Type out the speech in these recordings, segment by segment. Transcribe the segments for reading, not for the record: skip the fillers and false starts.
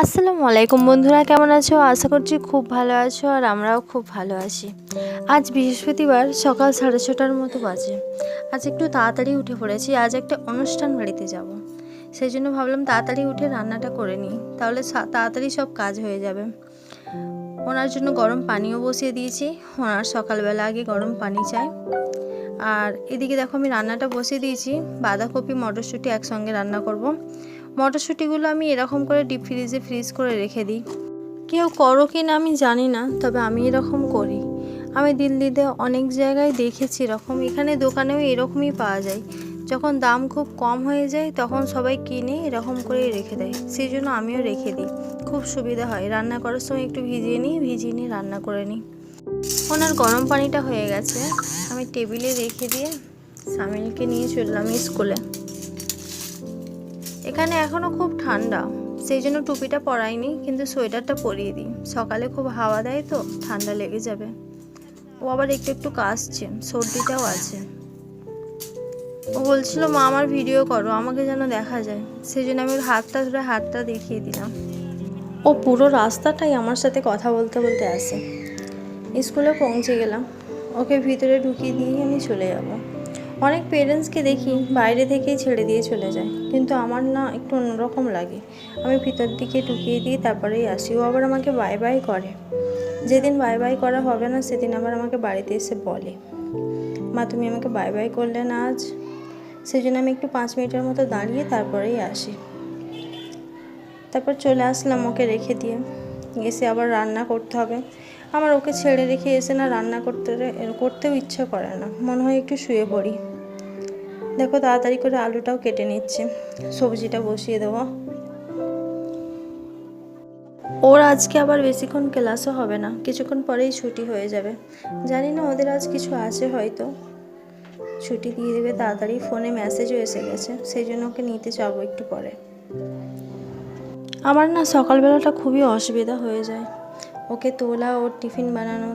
আসসালামু আলাইকুম বন্ধুরা, কেমন আছো? আশা করছি খুব ভালো আছো আর আমরাও খুব ভালো আছি। আজ বৃহস্পতিবার সকাল 6:30টার মতো বাজে। আজ একটু তাড়াতাড়ি উঠে পড়েছি, আজ একটা অনুষ্ঠান বাড়িতে যাব। সেই জন্য ভাবলাম তাড়াতাড়ি উঠে রান্নাটা করে নিই, তাহলে তাড়াতাড়ি সব কাজ হয়ে যাবে। ওনার জন্য গরম পানিও বসিয়ে দিয়েছি, ওনার সকালবেলা আগে গরম পানি চাই। আর এদিকে দেখো আমি রান্নাটা বসিয়ে দিয়েছি, বাঁধাকপি মটরশুঁটি একসঙ্গে রান্না করব। মটরশুঁটিগুলো আমি এরকম করে ডিপ ফ্রিজে ফ্রিজ করে রেখে দিই। কেউ করো কি না আমি জানি না, তবে আমি এরকম করি। আমি দিল্লিতে অনেক জায়গায় দেখেছি এরকম, এখানে দোকানেও এরকমই পাওয়া যায়। যখন দাম খুব কম হয়ে যায় তখন সবাই কিনে এরকম করে রেখে দেয়, সেই জন্য আমিও রেখে দিই। খুব সুবিধা হয়, রান্না করার সময় একটু ভিজিয়ে নিয়ে রান্না করে নিই। ওনার গরম পানিটা হয়ে গেছে, আমি টেবিলে রেখে দিয়ে সামিলকে নিয়ে চললাম স্কুলে। এখানে এখনও খুব ঠান্ডা, সেই জন্য টুপিটা পরাইনি, কিন্তু সোয়েটারটা পরিয়ে দিই। সকালে খুব হাওয়া দেয় তো ঠান্ডা লেগে যাবে। ও আবার একটু একটু কাশছে, সর্দিটাও আছে। ও বলছিল মা আমার ভিডিও করো, আমাকে যেন দেখা যায়, সেই জন্য আমি ওর হাতটা ধরে হাতটা দেখিয়ে দিলাম। ও পুরো রাস্তাটাই আমার সাথে কথা বলতে বলতে আসে। স্কুলে পৌঁছে গেলাম, ওকে ভিতরে ঢুকিয়ে দিয়ে আমি চলে যাব। অনেক পেরেন্টসকে দেখি বাইরে থেকেই ছেড়ে দিয়ে চলে যায়, কিন্তু আমার না একটু অন্যরকম লাগে। আমি ভিতর দিকে ঢুকিয়ে দিই, তারপরেই আসি। ও আবার আমাকে বাই বাই করে। যেদিন বাই বাই করা হবে না সেদিন আবার আমাকে বাড়িতে এসে বলে, মা তুমি আমাকে বাই বাই করলে না আজ। সেই জন্য আমি একটু 5 মিনিটের মতো দাঁড়িয়ে তারপরেই আসি। তারপর চলে আসলাম ওকে রেখে দিয়ে। এসে আবার রান্না করতে হবে। আমার ওকে ছেড়ে রেখে এসে না রান্না করতেও ইচ্ছা করে না, মনে হয় একটু শুয়ে পড়ি। দেখো তাড়াতাড়ি করে আলুটাও কেটে নিচ্ছে, সবজিটা বসিয়ে দেবো। ওর আজকে আবার বেশিক্ষণ ক্লাসও হবে না, কিছুক্ষণ পরেই ছুটি হয়ে যাবে। জানি না ওদের আজ কিছু আছে, হয়তো ছুটি দিয়ে দেবে তাড়াতাড়ি। ফোনে মেসেজও এসে গেছে, সেই জন্য ওকে নিতে যাবো একটু পরে। আমার না সকালবেলাটা খুবই অসুবিধা হয়ে যায়, ওকে তোলা, ওর টিফিন বানানো।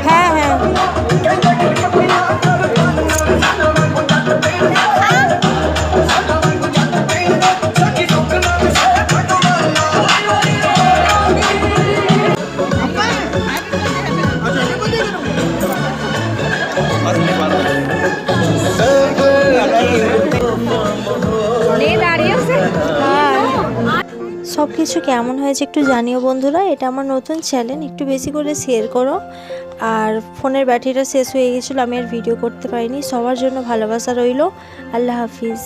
হ্যাঁ হ্যাঁ সব কিছু কেমন হয়েছে একটু জানিও বন্ধুরা। এটা আমার নতুন চ্যানেল, একটু বেশি করে শেয়ার করো। আর ফোনের ব্যাটারিটা শেষ হয়ে গেছিলো, আমি আর ভিডিও করতে পারিনি। সবার জন্য ভালোবাসা রইলো। আল্লাহ হাফিজ।